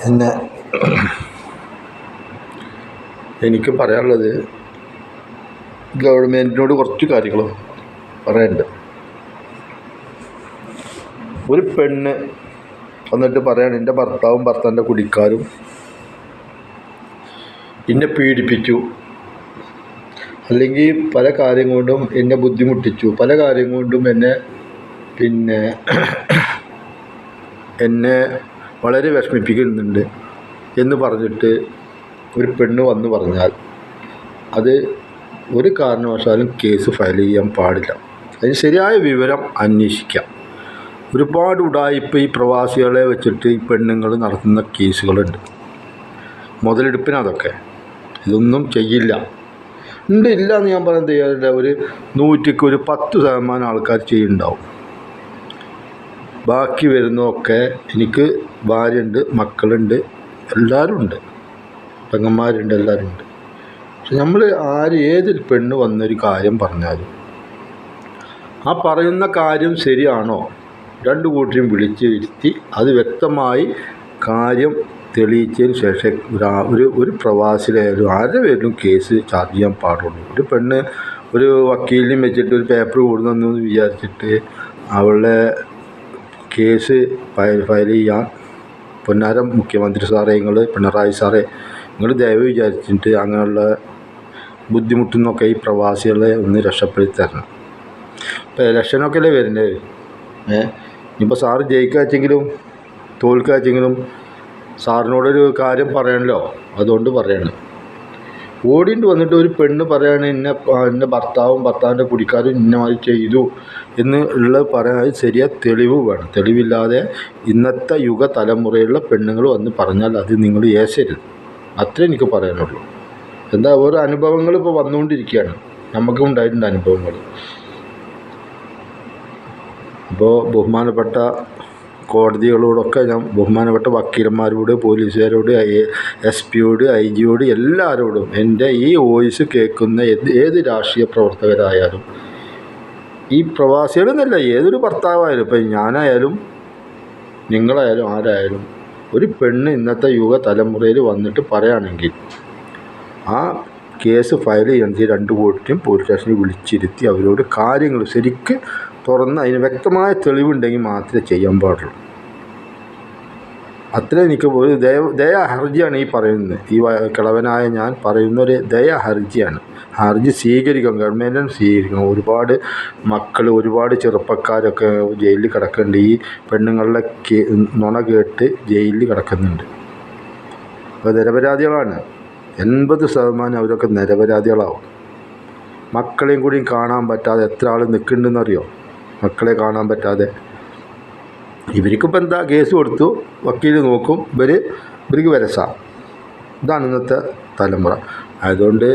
പിന്നെ എനിക്ക് പറയാനുള്ളത് ഗവൺമെൻറ്റിനോട് കുറച്ച് കാര്യങ്ങൾ പറയാനുണ്ട്. ഒരു പെണ്ണ് എന്നിട്ട് പറയാണ് എൻ്റെ ഭർത്താവും ഭർത്താവിൻ്റെ കുടിക്കാരും എന്നെ പീഡിപ്പിച്ചു, അല്ലെങ്കിൽ പല കാര്യം കൊണ്ടും എന്നെ ബുദ്ധിമുട്ടിച്ചു, പല കാര്യം കൊണ്ടും എന്നെ വളരെ വിഷമിപ്പിക്കുന്നുണ്ട് എന്ന് പറഞ്ഞിട്ട് ഒരു പെണ്ണ് വന്ന് പറഞ്ഞാൽ അത് ഒരു കാരണവശാലും കേസ് ഫയൽ ചെയ്യാൻ പാടില്ല. അതിന് ശരിയായ വിവരം അന്വേഷിക്കാം. ഒരുപാട് ഉഡായിപ്പ് ഈ പ്രവാസികളെ വെച്ചിട്ട് ഈ പെണ്ണുങ്ങൾ നടത്തുന്ന കേസുകളുണ്ട്. മുതലെടുപ്പിന് അതൊക്കെ ഇതൊന്നും ചെയ്യില്ല. ഇല്ല എന്ന് ഞാൻ പറയാൻ തയ്യാറില്ല. ഒരു 100ക്ക് ഒരു 10% ആൾക്കാർ ചെയ്യുന്നുണ്ടാവും. ബാക്കി വരുന്നതൊക്കെ എനിക്ക് ഭാര്യയുണ്ട്, മക്കളുണ്ട്, എല്ലാവരും ഉണ്ട്, പെങ്ങന്മാരുണ്ട്, എല്ലാവരും ഉണ്ട്. പക്ഷെ നമ്മൾ ഏതൊരു പെണ്ണ് വന്നൊരു കാര്യം പറഞ്ഞാലും ആ പറയുന്ന കാര്യം ശരിയാണോ രണ്ടു കൂട്ടരും വിളിച്ച് ഇരുത്തി അത് വ്യക്തമായി കാര്യം തെളിയിച്ചതിന് ശേഷം ഒരു പ്രവാസിയിലായാലും ആരുടെ പേരിലും കേസ് ചാർജ് ചെയ്യാൻ പാടുള്ളൂ. ഒരു പെണ്ണ് ഒരു വക്കീലിനും വെച്ചിട്ട് ഒരു പേപ്പർ കൊടുന്നെന്ന് വിചാരിച്ചിട്ട് അവളുടെ കേസ് ഫയൽ ചെയ്യാൻ പൊന്നാരം മുഖ്യമന്ത്രി സാറേ, പിണറായി സാറേ, നിങ്ങൾ ദയവ് വിചാരിച്ചിട്ട് അങ്ങനെയുള്ള ബുദ്ധിമുട്ടുന്നൊക്കെ ഈ പ്രവാസികളെ ഒന്ന് രക്ഷപ്പെടുത്തി തരണം. ഇപ്പോൾ ഇലക്ഷനൊക്കെ അല്ലേ വരുന്നത്. ഇനിയിപ്പോൾ സാറ് ജയിക്കാച്ചെങ്കിലും തോൽക്കാച്ചെങ്കിലും സാറിനോടൊരു കാര്യം പറയണല്ലോ, അതുകൊണ്ട് പറയണം. ഓടിയിട്ട് വന്നിട്ട് ഒരു പെണ്ണ് പറയാണ് എന്നെ ഭർത്താവിൻ്റെ കുടിക്കാരും ഇന്നമായി ചെയ്തു എന്ന് ഉള്ളത് പറയാൻ അത് ശരിയായ തെളിവ് വേണം. തെളിവില്ലാതെ ഇന്നത്തെ തലമുറയിലുള്ള പെണ്ണുങ്ങൾ വന്ന് പറഞ്ഞാൽ അത് നിങ്ങൾ ഏശരുത്. അത്രേ എനിക്ക് പറയാനുള്ളൂ. എന്താ ഓരോ അനുഭവങ്ങൾ ഇപ്പോൾ വന്നുകൊണ്ടിരിക്കുകയാണ്. നമുക്കും ഉണ്ടായിട്ടുണ്ട് അനുഭവങ്ങൾ. അപ്പോൾ ബഹുമാനപ്പെട്ട കോടതികളോടൊക്കെ ഞാൻ ബഹുമാനപ്പെട്ട വക്കീലന്മാരോട്, പോലീസുകാരോട്, SP-യോട്, IG-യോട് എല്ലാവരോടും എൻ്റെ ഈ വോയിസ് കേൾക്കുന്ന ഏത് രാഷ്ട്രീയ പ്രവർത്തകരായാലും ഈ പ്രവാസികളെന്നല്ല ഏതൊരു ഭർത്താവായാലും, ഇപ്പം ഞാനായാലും നിങ്ങളായാലും ആരായാലും ഒരു പെണ്ണ് ഇന്നത്തെ തലമുറയിൽ വന്നിട്ട് പറയുകയാണെങ്കിൽ ആ കേസ് ഫയൽ ചെയ്യുന്നത് രണ്ടു കൂട്ടരും പോലീസ് സ്റ്റേഷനിൽ വിളിച്ചിരുത്തി അവരോട് കാര്യങ്ങൾ ശരിക്ക് തുറന്ന് അതിന് വ്യക്തമായ തെളിവുണ്ടെങ്കിൽ മാത്രമേ ചെയ്യാൻ പാടുള്ളൂ. അത്രേ എനിക്ക് ഒരു ദയാ ഹർജിയാണ് ഈ പറയുന്നത്. ഈ കിളവനായ ഞാൻ പറയുന്ന ഒരു ദയാ ഹർജിയാണ്. ഹർജി സ്വീകരിക്കണം, ഗവൺമെൻറ്റിന് സ്വീകരിക്കണം. ഒരുപാട് മക്കൾ, ഒരുപാട് ചെറുപ്പക്കാരൊക്കെ ജയിലിൽ കിടക്കുന്നുണ്ട്. ഈ പെണ്ണുങ്ങളുടെ നുണ കേട്ട് ജയിലിൽ കിടക്കുന്നുണ്ട്. അപ്പോൾ നിരപരാധികളാണ്. 80% അവരൊക്കെ നിരപരാധികളാവും. മക്കളെയും കൂടി കാണാൻ പറ്റാതെ എത്ര ആൾ നിൽക്കുന്നുണ്ടെന്നറിയോ? മക്കളെ കാണാൻ പറ്റാതെ. ഇവർക്കിപ്പോൾ എന്താ, കേസ് കൊടുത്തു, വക്കീൽ നോക്കും, ഇവർക്ക് വരസാം. ഇതാണ് ഇന്നത്തെ തലമുറ. അതുകൊണ്ട്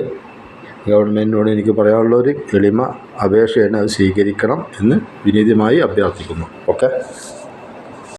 ഗവൺമെൻറ്റിനോട് എനിക്ക് പറയാനുള്ളൊരു എളിമ അപേക്ഷയാണ്, അത് സ്വീകരിക്കണം എന്ന് വിനീതമായി അഭ്യർത്ഥിക്കുന്നു. ഓക്കെ.